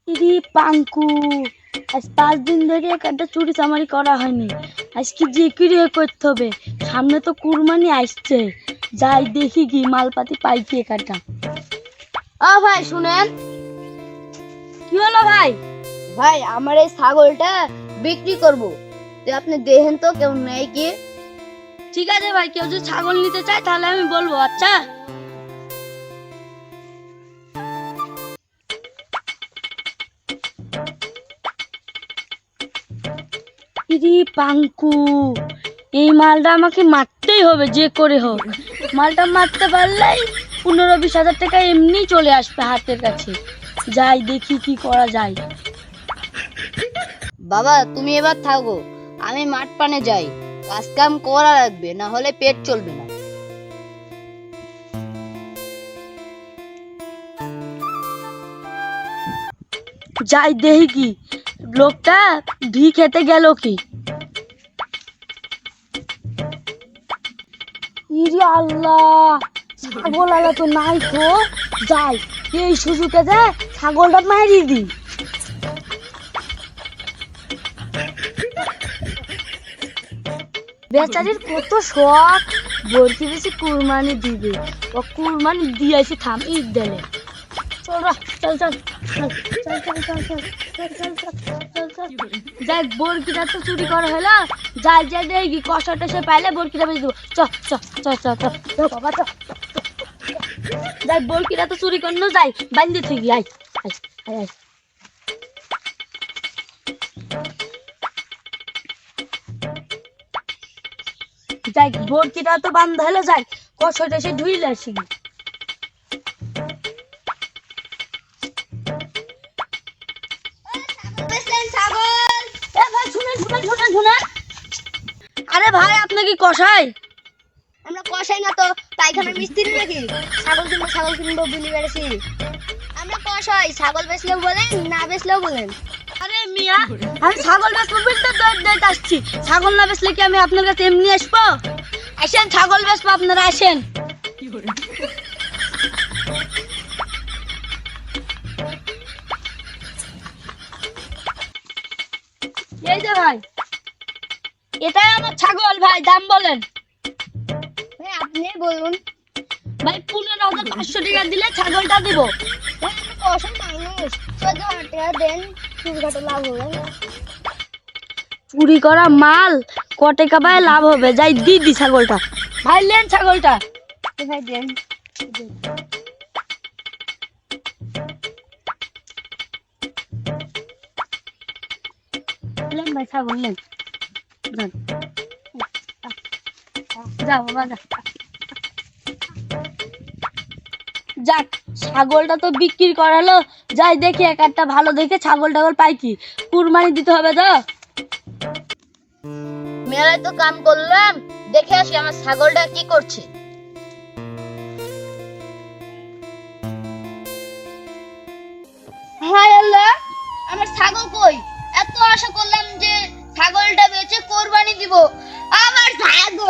ইরি পাঙ্কু, আজ 5 দিন ধরে একটা চুরি চামারি করা হয়নি। আজকে যে করে করতে হবে, সামনে তো কুরবানি আসছে। যাই দেখি কি মালপাতি পাই কি একটা। ও ভাই শুনেন, কি হলো ভাই? ভাই আমার এই ছাগলটা বিক্রি করব, তো আপনি দেখেন তো কেউ নেই কি? ঠিক আছে ভাই, কেউ যদি ছাগল নিতে চায় তাহলে আমি বলবো। আচ্ছা ইরি পাঙ্কু, এই মালটা আমাকে মারতেই হবে যে করে হোক। মালটা মারতে পারলেই 15-20 হাজার টাকা এমনি চলে আসবে হাতের কাছে। যাই দেখি কি করা যায়। বাবা তুমি এবার থাকো, আমি মাঠ পানে যাই, কাজ কাম করা লাগবে, না হলে পেট চলবে না। যাই দেখি কি লোকটা ভি খেতে গেল কি। ইরে আল্লাহ, ছাগল আলা তো নাই তো। যাই এই সুযোগে যা ছাগলটা মারিয়ে দি। বেচারির কত শখ, বলছি বেশি কুরবানি দিবে। ও কুরবানি দিয়েছে, থাম ঈদ দিলে। চল রা, চল চল চল চল চল চল চল চল চল চল চল চল। দেখ বরকিটা তো চুরি করা হলো। যাই যাই দেখি কষা টসে পাইলে বরকিটা বেঁচে দেবো। চ চ চ চ চ চ বাবা চ। যাই বরকিটা তো চুরি করলো, যাই বান্ধে থেকে আয় আয় আয় আয়। যাই বরকিটা তো বান্ধা হলো, যাই কষা টসে ধুইলে আসি। আরে ভাই আপনি কি কষাই? আমরা কষাই না তো পায়খানার মিস্ত্রি নাকি? ছাগল কিনবো বলি বেড়েছি। আমরা কষাই, ছাগল বেচলেও বলেন, না বেচলেও বলেন। আরে মিয়া, আমি ছাগল বেচবো বলে তো দৌড় আসছি। ছাগল না বেচলে কি আমি আপনার কাছে এমনি আসবো? আসেন ছাগল বেচবো, আপনারা আসেন। এই যে ভাই, এটাই আমার ছাগল ভাই, দাম বলেন। ভাই আপনি বলুন। ভাই 15,500 টাকা দিলে ছাগলটা দিব। ভাই আমি কষাই মানুষ, 14,000 টাকা দেন, ছোটখাটো লাভ হবে। চুরি করা মাল কটে কাবায় লাভ হবে। যাই দি ছাগলটা। ভাই লেন ছাগলটা। ভাই দেন। লেন ভাই ছাগল লেন। যান। যা বাবা যা। যাক ছাগলটা তো বিক্রি করালো। যাই দেখি একটা ভালো দেখে ছাগল টাগল পাই কি, কুরবানি দিতে হবে তো। মেলায় তো কাম করলাম, দেখে আসি আমার ছাগলটা কি করছে। হায় আল্লাহ, আমার ছাগল কই? এত আশা করলাম যে ছাগলটা বেচে কোরবানি দিব, আমার ছাগল